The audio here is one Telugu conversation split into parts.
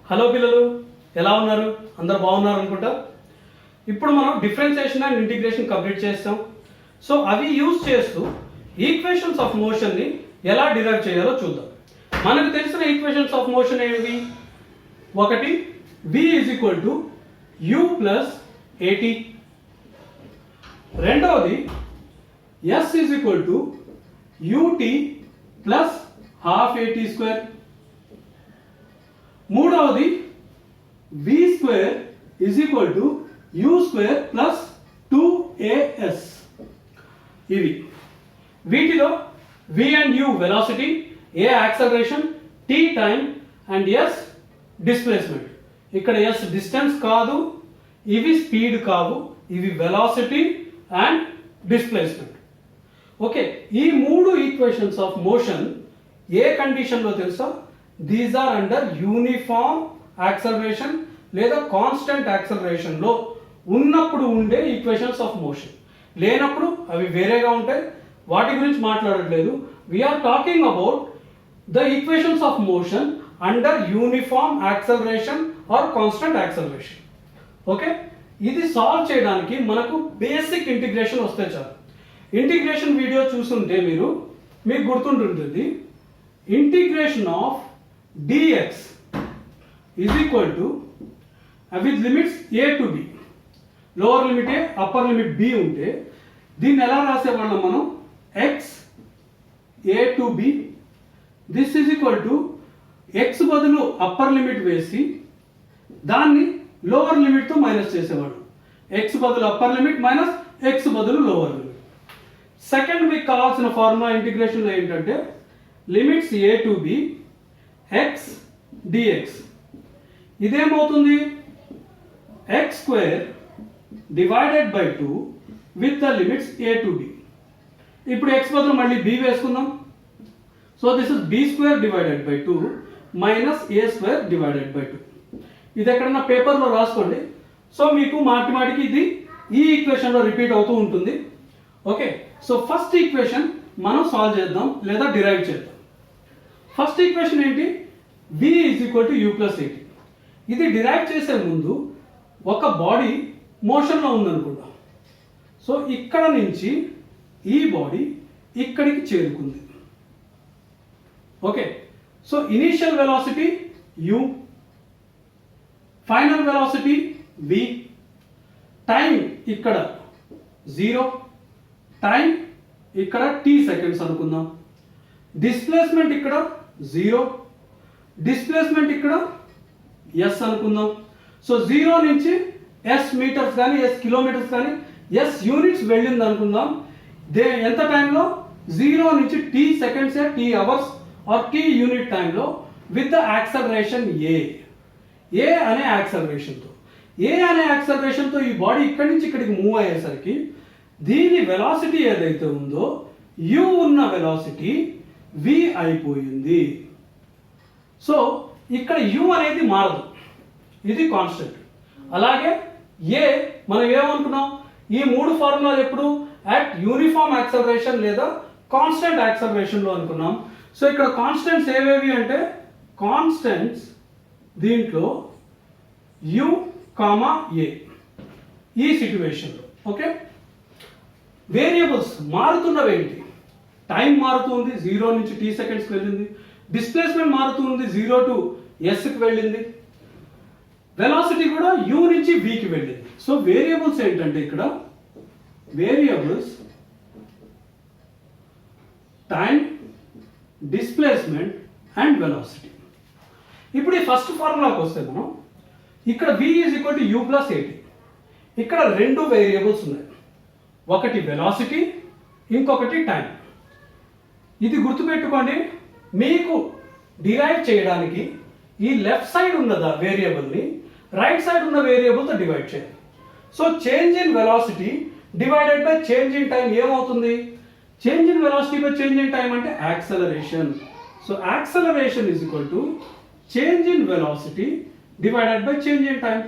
హలో పిల్లలు, ఎలా ఉన్నారు? అందరు బాగున్నారు అనుకుంటా. ఇప్పుడు మనం డిఫరెన్షియేషన్ అండ్ ఇంటిగ్రేషన్ కంప్లీట్ చేస్తాం. సో అవి యూజ్ చేస్తూ ఈక్వేషన్స్ ఆఫ్ మోషన్ని ఎలా డిరైవ్ చేయాలో చూద్దాం. మనకు తెలిసిన ఈక్వేషన్స్ ఆఫ్ మోషన్ ఏవి? ఒకటి v = u + at, రెండవది s = ut + ½ at², మూడవది v² = u² + 2as. ఇవి వీటిలో v and u velocity, a acceleration, t time and s displacement. ఇక్కడ s డిస్టెన్స్ కాదు, ఇవి స్పీడ్ కావు, ఇవి వెలాసిటీ అండ్ డిస్ప్లేస్మెంట్. ఓకే, ఈ మూడు ఈక్వేషన్స్ ఆఫ్ మోషన్ ఏ కండిషన్లో తెలుసా? These are under uniform acceleration లేదా కాన్స్టెంట్ యాక్సలరేషన్లో ఉన్నప్పుడు ఉండే ఈక్వేషన్స్ ఆఫ్ మోషన్. లేనప్పుడు అవి వేరేగా ఉంటాయి, వాటి గురించి మాట్లాడట్లేదు. We are talking about the equations of motion under uniform acceleration or constant acceleration. Okay, ఇది సాల్వ్ చేయడానికి మనకు బేసిక్ ఇంటిగ్రేషన్ వస్తే చాలు. ఇంటిగ్రేషన్ వీడియో చూస్తుంటే మీకు గుర్తుంటుంటుంది. Integration of dx is equal to with limits a to b, lower limit a, upper limit b ఉంటే దీన్ని ఎలా రాసేవాళ్ళం మనం? x a to b, this is equal to x బదులు అప్పర్ లిమిట్ వేసి దాన్ని లోవర్ లిమిట్తో మైనస్ చేసేవాడు. x బదులు అప్పర్ లిమిట్ మైనస్ x బదులు లోవర్ లిమిట్. సెకండ్ మీకు కావాల్సిన ఫార్ములా ఇంటిగ్రేషన్లో ఏంటంటే limits a to b x dx. ఇదేమవుతుంది? x² divided by 2 with the limits a to b. ఇప్పుడు x బదులు మళ్ళీ b వేసుకుందాం. So this is b² divided by 2 minus a² divided by 2. ఇది ఎక్కడన్నా పేపర్లో రాసుకోండి. సో మీకు మాటిమాటికి ఇది ఈ ఈక్వేషన్లో రిపీట్ అవుతూ ఉంటుంది. ఓకే, సో ఫస్ట్ ఈక్వేషన్ మనం సాల్వ్ చేద్దాం లేదా డిరైవ్ చేద్దాం. ఫస్ట్ ఈక్వేషన్ ఏంటి? v = u + at. ఇది డిరైవ్ చేసే ముందు ఒక బాడీ మోషన్లో ఉందనుకుందాం. సో ఇక్కడ నుంచి ఈ బాడీ ఇక్కడికి చేరుకుంది. Okay, so initial velocity u, final velocity v, time ఇక్కడ 0, టైం ఇక్కడ t సెకండ్స్ అనుకుందాం. డిస్ప్లేస్మెంట్ ఇక్కడ 0, డిస్ప్లేస్మెంట్ ఇక్కడ s అనుకుందాం. సో 0 నుంచి s మీటర్స్ కానీ s కిలోమీటర్స్ కానీ s యూనిట్స్ వెళ్ళింది అనుకుందాం. ఎంత టైంలో? 0 నుంచి t seconds, t hours are t unit టైంలో విత్ ద యాక్సలరేషన్ a అనే యాక్సలరేషన్తో ఈ బాడీ ఇక్కడి నుంచి ఇక్కడికి మూవ్ అయ్యేసరికి దీని వెలాసిటీ ఏదైతే ఉందో u ఉన్న వెలాసిటీ v అయిపోయింది. సో ఇక్కడ u అనేది మారదు, ఇది కాన్స్టెంట్. అలాగే a మనం ఏమనుకున్నాం? ఈ మూడు ఫార్ములాలు ఎప్పుడు అట్ యూనిఫామ్ యాక్సలరేషన్ లేదా కాన్స్టెంట్ యాక్సలరేషన్లో అనుకున్నాం. సో ఇక్కడ కాన్స్టెంట్స్ ఏవేవి అంటే కాన్స్టెంట్స్ దీంట్లో u, a ఈ సిట్యువేషన్లో. ఓకే, వేరియబుల్స్ మారుతున్నవేంటి? టైం మారుతుంది, 0 నుంచి t సెకండ్స్కి వెళ్ళింది. డిస్ప్లేస్మెంట్ మారుతుంది, 0 to sకి వెళ్ళింది. వెలాసిటీ కూడా u నుంచి vకి వెళ్ళింది. సో వేరియబుల్స్ ఏంటంటే ఇక్కడ variables time, displacement and velocity. ఇప్పుడు ఈ ఫస్ట్ ఫార్ములాకి వస్తే మనం ఇక్కడ v = u + at. ఇక్కడ రెండు వేరియబుల్స్ ఉన్నాయి, ఒకటి వెలాసిటీ, ఇంకొకటి టైం. ఇది గుర్తుపెట్టుకోండి. మీకు డిరైవ్ చేయడానికి ఈ లెఫ్ట్ సైడ్ ఉన్న వేరియబుల్ని రైట్ సైడ్ ఉన్న వేరియబుల్తో డివైడ్ చేయాలి. So change in velocity divided by change in time ఏమవుతుంది? Change in velocity by change in time అంటే acceleration. So acceleration = change in velocity divided by change in time.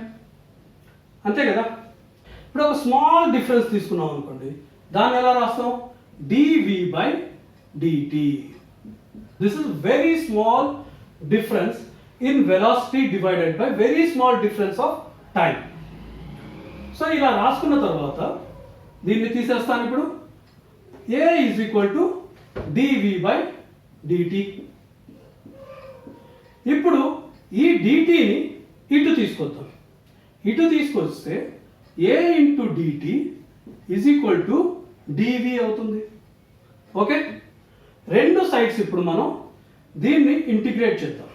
అంతే కదా? ఇప్పుడు ఒక స్మాల్ డిఫరెన్స్ తీసుకున్నాం అనుకోండి, దాన్ని ఎలా రాస్తాం? dv/dt. This is very small difference in velocity divided by very small difference of time. So ఇలా రాసుకున్న తర్వాత దీన్ని తీసేస్తాను. ఇప్పుడు a is equal to dv by dt. ఇప్పుడు ఈ dtని ఇటు తీసుకొద్దాం. ఇటు తీసుకొస్తే a into dt is equal to dv అవుతుంది. ఓకే, రెండు సైడ్స్ ఇప్పుడు మనం దీన్ని ఇంటిగ్రేట్ చేద్దాం.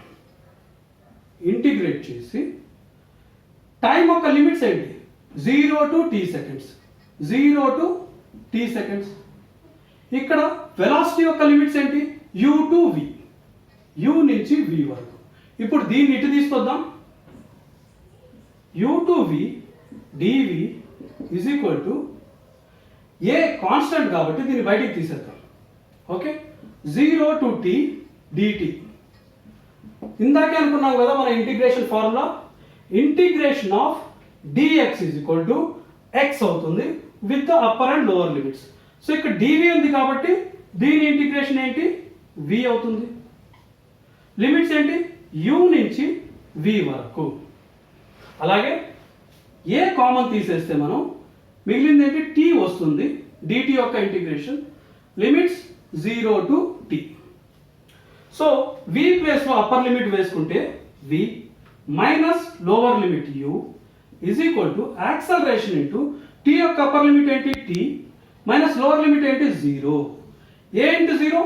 ఇంటిగ్రేట్ చేసి టైం యొక్క లిమిట్స్ ఏంటి? 0 to t seconds, 0 to t seconds. ఇక్కడ వెలాసిటీ యొక్క లిమిట్స్ ఏంటి? u to v, u నుంచి v వరకు. ఇప్పుడు దీన్ని ఇటు తీసుకొద్దాం. u to v dv is equal to a constant కాబట్టి దీన్ని బయటికి తీసేద్దాం. Okay, 0 to t dt. ఇందాకే అనుకున్నాం కదా మన integration formula, integration of dx is equal to x అవుతుంది with the upper and lower limits. So ఇక్కడ dv ఉంది కాబట్టి దీని ఇంటిగ్రేషన్ ఏంటి? v అవుతుంది. లిమిట్స్ ఏంటి? u నుంచి v వరకు. అలాగే ఏ కామన్ తీసేస్తే మనం మిగిలింది ఏంటి? t వస్తుంది. dt యొక్క integration limits 0 to t. So v place లో అప్పర్ లిమిట్ వేసుకుంటే v minus lower limit u is equal to acceleration into t యొక్క అప్పర్ లిమిట్ ఏంటి? t మైనస్ లోవర్ లిమిట్ ఏంటి? 0. a ఇంటూ 0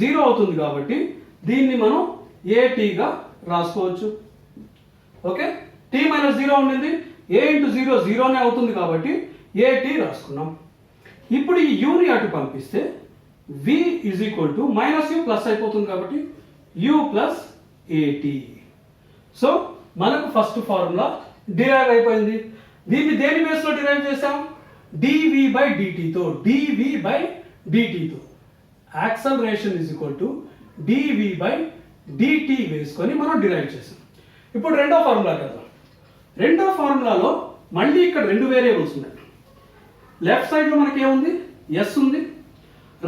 0 అవుతుంది కాబట్టి దీన్ని మనం at గా రాసుకోవచ్చు. ఓకే, t మైనస్ 0 ఉండింది, a ఇంటూ 0 0నే అవుతుంది కాబట్టి at రాసుకున్నాం. ఇప్పుడు ఈ యూని అటు పంపిస్తే v is equal to minus u plus అయిపోతుంది కాబట్టి u ప్లస్ at. సో మనకు ఫస్ట్ ఫార్ములా డిరైవ్ అయిపోయింది. దీన్ని దేని బేస్లో డిరైవ్ చేసాం? dv బై dt తో, dv బై dt తో. Acceleration is equal to dv by dt వేసుకొని మనం డిరైవ్ చేసాం. ఇప్పుడు రెండో ఫార్ములా కదా. రెండో ఫార్ములాలో మళ్ళీ ఇక్కడ రెండు వేరియబుల్స్ ఉన్నాయి. లెఫ్ట్ సైడ్లో మనకి ఏముంది? s ఉంది.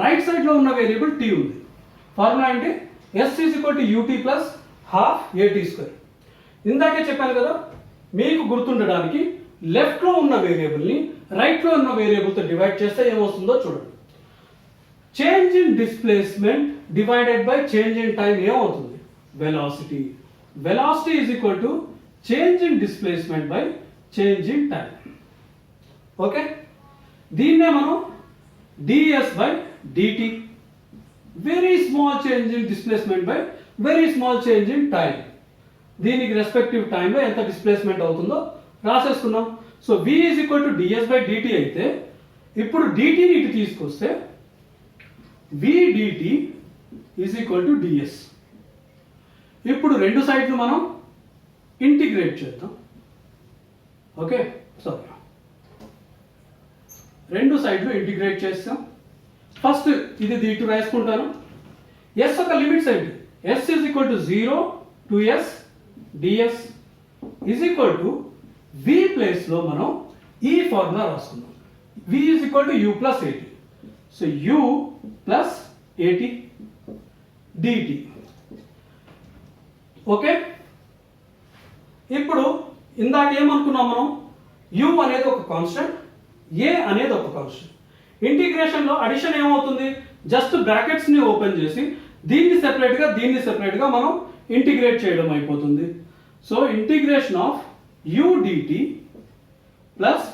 రైట్ సైడ్లో ఉన్న వేరియబుల్ t ఉంది. ఫార్ములా అంటే s is equal to ut plus half at square. ఇందాకే చెప్పాను కదా, మీకు గుర్తుండడానికి లెఫ్ట్లో ఉన్న వేరియబుల్ని రైట్లో ఉన్న వేరియబుల్తో డివైడ్ చేస్తే ఏమవుతుందో చూడండి. Change in displacement divided by change in time ఏమవుతుంది? Velocity. Velocity is equal to change in displacement by change in time. Okay, దీన్నే మనం ds by dt, very small change in displacement by very small change in time. దీనికి రెస్పెక్టివ్ టైంలో ఎంత డిస్ప్లేస్మెంట్ అవుతుందో రాసేసుకున్నాం. So v is equal to ds by dt అయితే ఇప్పుడు dtని ఇటు తీసుకొస్తే v dt is equal to ds. ఇప్పుడు రెండు సైడ్లు మనం ఇంటిగ్రేట్ చేద్దాం. ఓకే, సారీ, రెండు సైడ్లు ఇంటిగ్రేట్ చేస్తాం. ఫస్ట్ ఇది ఇటు రాసుకుంటాను. s యొక్క లిమిట్స్ ఏంటి? s is equal to 0 to s ds is equal to v ప్లేస్లో మనం ఈ ఫార్ములా రాసుకుందాం. v is equal to u plus at. So u plus at dt. Okay, ఇప్పుడు ఇందాక ఏమనుకున్నాం మనం? u అనేది ఒక కాన్స్టెంట్, a అనేది ఒక కాన్స్టెంట్. ఇంటిగ్రేషన్లో అడిషన్ ఏమవుతుంది? జస్ట్ బ్రాకెట్స్ని ఓపెన్ చేసి దీన్ని సెపరేట్గా మనం ఇంటిగ్రేట్ చేయడం అయిపోతుంది. So integration of u dt plus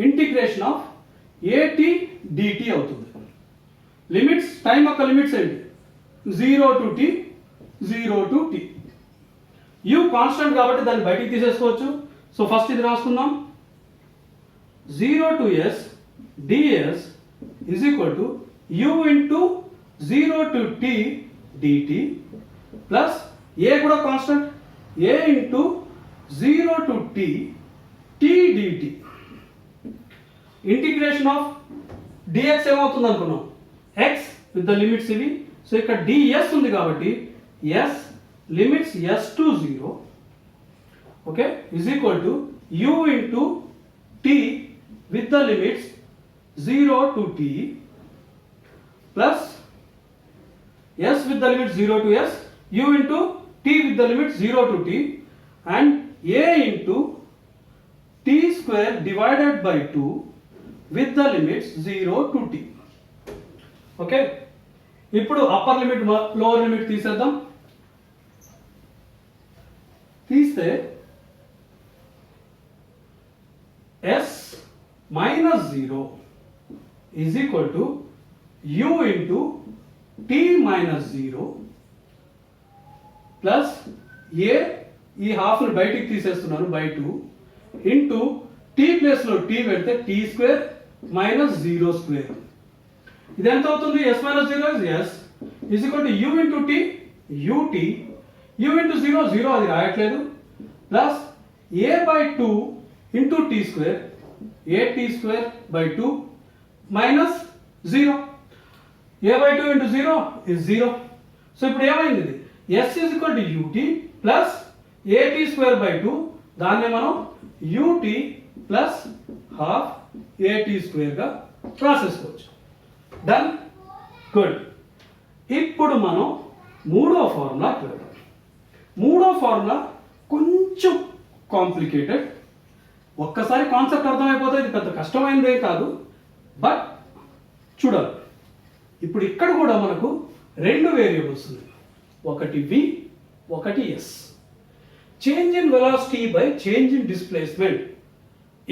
integration of at dt అవుతుంది. లిమిట్స్, టైం యొక్క లిమిట్స్ ఏంటి? 0 to t, 0 to t. u constant కాబట్టి దాన్ని బయటికి తీసేసుకోవచ్చు. సో ఫస్ట్ ఇది రాసుకుందాం. 0 to s ds is equal to u into 0 to t dt plus a కూడా constant, a into 0 to t t dt. Integration of dx ఏమవుతుంది అనుకున్నాం? x విత్ ద లిమిట్స్ ఇవి. సో ఇక్కడ ds ఉంది కాబట్టి s limits s to 0, okay, is equal to u into t with the limits 0 to t plus s with the limits 0 to s, u into t with the limit 0 to t and a into t square divided by 2 with the limits 0 to t. Okay, ఇప్పుడు అప్పర్ లిమిట్ లోవర్ లిమిట్ తీసేద్దాం. తీస్తే s minus 0 is equal to u into t minus 0 plus a ఈ హాఫ్ని బయటికి తీసేస్తున్నాను బై 2 ఇంటూ టీ ప్లేస్లో టీ పెడితే టీ స్క్వేర్ మైనస్ 0 స్క్వేర్. ఇది ఎంత అవుతుంది? S minus 0 is s is equal to u into t u t u into 0 0 అది రాయట్లేదు plus a by 2 into t square a t square by 2 minus 0 a by 2 into 0 is 0. So ఇప్పుడు ఏమైంది? ఇది s is equal to UT plus ఏటీ స్క్వేర్ బై 2 దాన్ని మనం యూటీ ప్లస్ హాఫ్ ఏటీ స్క్వేర్గా రాసేసుకోవచ్చు. Done, good. ఇప్పుడు మనం మూడో ఫార్ములాకి వెళ్దాం. మూడో ఫార్ములా కొంచెం కాంప్లికేటెడ్. ఒక్కసారి కాన్సెప్ట్ అర్థమైపోతే ఇది పెద్ద కష్టమైనదే కాదు, బట్ చూడాలి. ఇప్పుడు ఇక్కడ కూడా మనకు రెండు వేరియబుల్స్ ఉన్నాయి, ఒకటి v ఒకటి s. Change in velocity by change in displacement.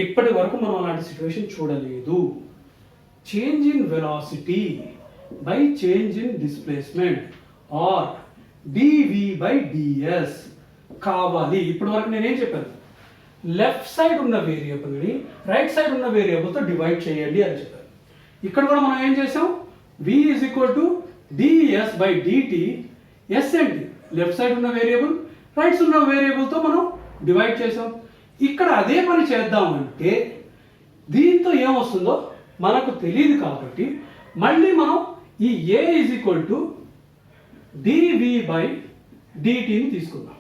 ఇప్పటి వరకు మనం అలాంటి సిచ్యువేషన్ చూడలేదు. Change in velocity by change in displacement or dv by ds కావాలి. ఇప్పటి వరకు నేనేం చెప్పాను? లెఫ్ట్ సైడ్ ఉన్న వేరియబుల్ని రైట్ సైడ్ ఉన్న వేరియబుల్తో డివైడ్ చేయండి అని చెప్పాను. ఇక్కడ కూడా మనం ఏం చేసాం? v is equal to ds by dt. S ఏంటి? లెఫ్ట్ సైడ్ ఉన్న వేరియబుల్, రైట్స్ ఉన్న వేరియబుల్తో మనం డివైడ్ చేసాం. ఇక్కడ అదే పని చేద్దామంటే దీంతో ఏమొస్తుందో మనకు తెలియదు కాబట్టి మళ్ళీ మనం ఈ a is equal to dv by dtని తీసుకుందాం.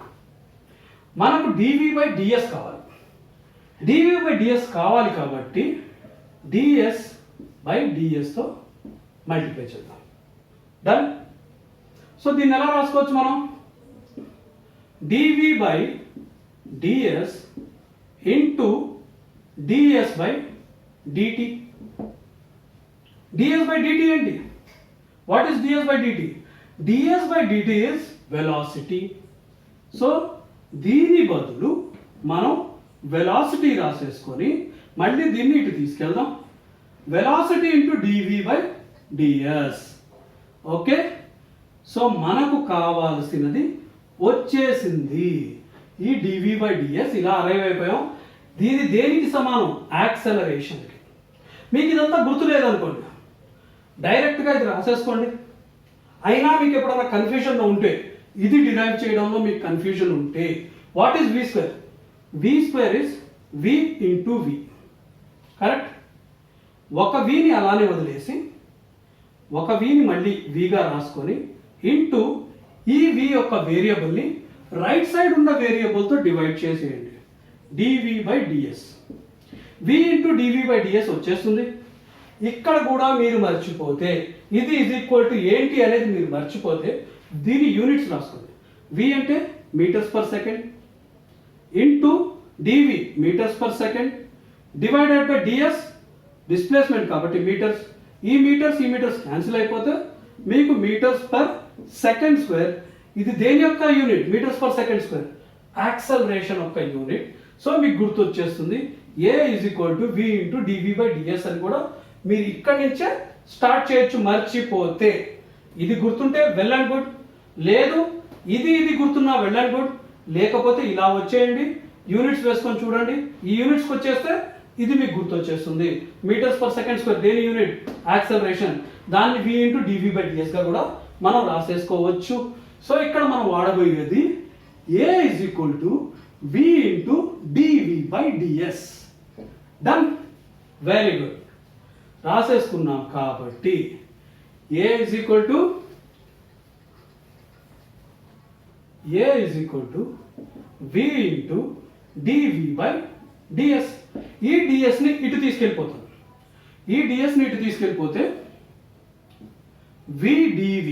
మనకు dv బై ds కావాలి. dv బై ds కావాలి కాబట్టి ds బై dsతో మల్టిప్లై చేద్దాం. డన్. సో దీన్ని ఎలా రాసుకోవచ్చు మనం? dv by ds into ds by dt. ds by dt ఏంటి? What is ds by dt? ds by dt is velocity. So దీని బదులు మనం వెలాసిటీ రాసేసుకొని మళ్ళీ దీన్ని ఇటు తీసుకెళ్దాం. Velocity into dv by ds. Okay, so మనకు కావాల్సినది వచ్చేసింది. ఈ dv బై ds ఇలా అరైవ్ అయిపోయాం. దీని దేనికి సమానం? యాక్సలరేషన్కి. మీకు ఇదంతా గుర్తులేదనుకోండి, డైరెక్ట్గా ఇది రాసేసుకోండి. అయినా మీకు ఎప్పుడైనా కన్ఫ్యూజన్ ఉంటే, ఇది డిరైవ్ చేయడంలో మీకు కన్ఫ్యూజన్ ఉంటే, what is v square? V square is v into v. Correct. ఒక విని అలానే వదిలేసి ఒక విని మళ్ళీ విగా రాసుకొని ఇంటూ ఈ వి యొక్క వేరియబుల్ని రైట్ సైడ్ ఉన్న వేరియబుల్తో డివైడ్ చేసేయండి. dv by ds. v into dv by ds వచ్చేస్తుంది. ఇక్కడ కూడా మీరు మర్చిపోతే ఇది ఈజ్ ఈక్వల్ టు ఏంటి అనేది మీరు మర్చిపోతే దీని యూనిట్స్ రాసుకోండి. v అంటే metres per second into dv metres per second divided by ds displacement కాబట్టి మీటర్స్. ఈ మీటర్స్ క్యాన్సిల్ అయిపోతే మీకు మీటర్స్ పర్ సెకండ్ స్క్వేర్. ఇది దేని యొక్క unit? Metres per second square, acceleration యొక్క యూనిట్. సో మీకు గుర్తు వచ్చేస్తుంది a is equal to v into dv by ds అని కూడా మీరు ఇక్కడి నుంచే స్టార్ట్ చేయొచ్చు మర్చిపోతే. ఇది గుర్తుంటే వెల్ అండ్ గుడ్, లేదు ఇది గుర్తున్నా వెల్ అండ్ గుడ్, లేకపోతే ఇలా వచ్చేయండి, యూనిట్స్ వేసుకొని చూడండి. ఈ యూనిట్స్కి వచ్చేస్తే ఇది మీకు గుర్తు వచ్చేస్తుంది. మీటర్స్ పర్ సెకండ్ స్క్వేర్ దేని యూనిట్? యాక్సలరేషన్. దాన్ని v into dv by ds గా కూడా మనం రాసేసుకోవచ్చు. సో ఇక్కడ మనం వాడబోయేది a is equal to v into dv by ds. Done, very good. రాసేసుకున్నాం కాబట్టి a is equal to v into dv by ds. ఈ dsని ఇటు తీసుకెళ్ళిపోతాం. ఈ dsని ఇటు తీసుకెళ్ళిపోతే v dv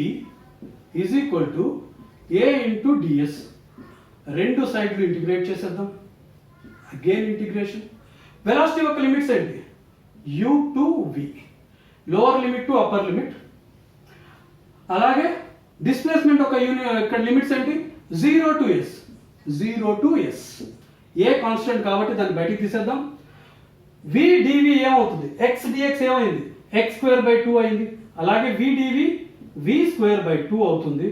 is equal to a into d s. రెండు సైడ్లు ఇంటిగ్రేట్ చేసేద్దాం. Again integration. వెలాసిటీ యొక్క లిమిట్స్ ఏంటి? U to v, lower limit to upper limit. అలాగే డిస్ప్లేస్మెంట్ ఒక ఇక్కడ లిమిట్స్ ఏంటి? 0 to s, 0 to s. A constant కాబట్టి దాన్ని బయటికి తీసేద్దాం. v dv ఏమవుతుంది? x dx ఏమైంది? x²/2 అయింది. అలాగే v dv v²/2 అవుతుంది.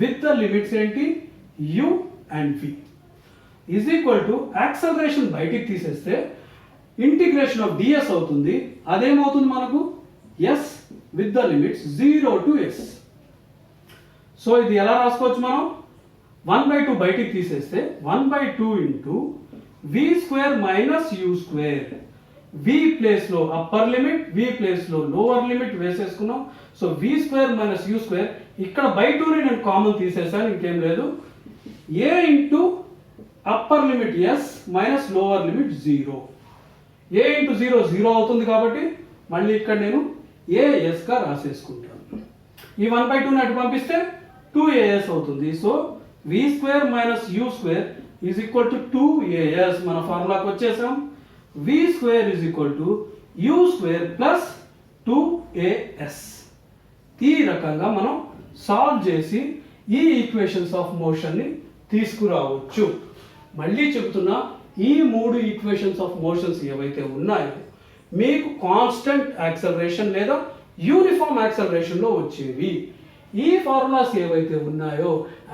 విత్ ద లిమిట్స్ ఏంటి? u and v is equal to acceleration బయటికి తీసేస్తే ఇంటిగ్రేషన్ ఆఫ్ ds అవుతుంది. అదేమవుతుంది మనకు? s with the limits 0 to s. So ఇది ఎలా రాసుకోవచ్చు మనం? 1/2 బయటికి తీసేస్తే 1/2 into v² - u². v place లో అప్పర్ లిమిట్, v ప్లేస్ లో లోవర్ లిమిట్ వేసేసుకున్నాం. So v² - u². ఇక్కడ బై 2ని నేను కామన్ తీసేసాను, ఇంకేం లేదు. a into upper limit s minus lower limit 0. a into 0 0 అవుతుంది కాబట్టి మళ్ళీ ఇక్కడ నేను as గా రాసేసుకుంటాను. ఈ 1/2ని అటు పంపిస్తే 2as అవుతుంది. So v² - u² is equal to 2as. మన ఫార్ములాకి వచ్చేసాం. v² is equal to u² plus 2as. ఈ రకంగా మనం సాల్వ్ చేసి ఈ ఈక్వేషన్స్ ఆఫ్ మోషన్ని తీసుకురావచ్చు. మళ్ళీ చెప్తున్నా, ఈ 3 ఈక్వేషన్స్ ఆఫ్ మోషన్స్ ఏవైతే ఉన్నాయో మీకు కాన్స్టెంట్ యాక్సలరేషన్ లేదా యూనిఫామ్ యాక్సలరేషన్లో వచ్చేవి. ఈ ఫార్ములాస్ ఏవైతే ఉన్నాయో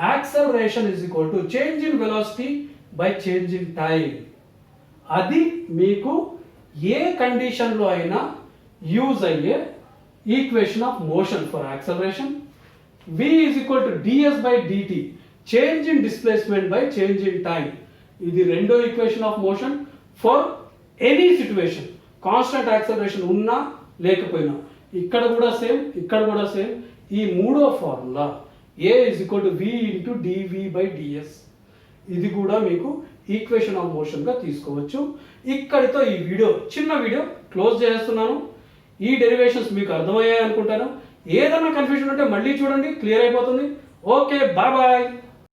acceleration is equal to change in velocity by change in time. అది మీకు ఏ కండిషన్లో అయినా యూజ్ అయ్యే equation of motion for acceleration. v is equal to ds by dt, change in displacement by change in time. ఇది రెండో equation of motion for any situation, constant acceleration ఉన్నా లేకపోయినా. ఇక్కడ కూడా సేమ్, ఇక్కడ కూడా సేమ్. ఈ మూడో formula a is equal to v into dv by ds. ఇది కూడా మీకు ఈక్వేషన్ ఆఫ్ మోషన్గా తీసుకోవచ్చు. ఇక్కడితో ఈ వీడియో, చిన్న వీడియో క్లోజ్ చేస్తున్నాను. ఈ డెరివేషన్స్ మీకు అర్థమయ్యాయి అనుకుంటాను. ఏదైనా కన్ఫ్యూజన్ ఉంటే మళ్ళీ చూడండి, క్లియర్ అయిపోతుంది. Okay, bye bye.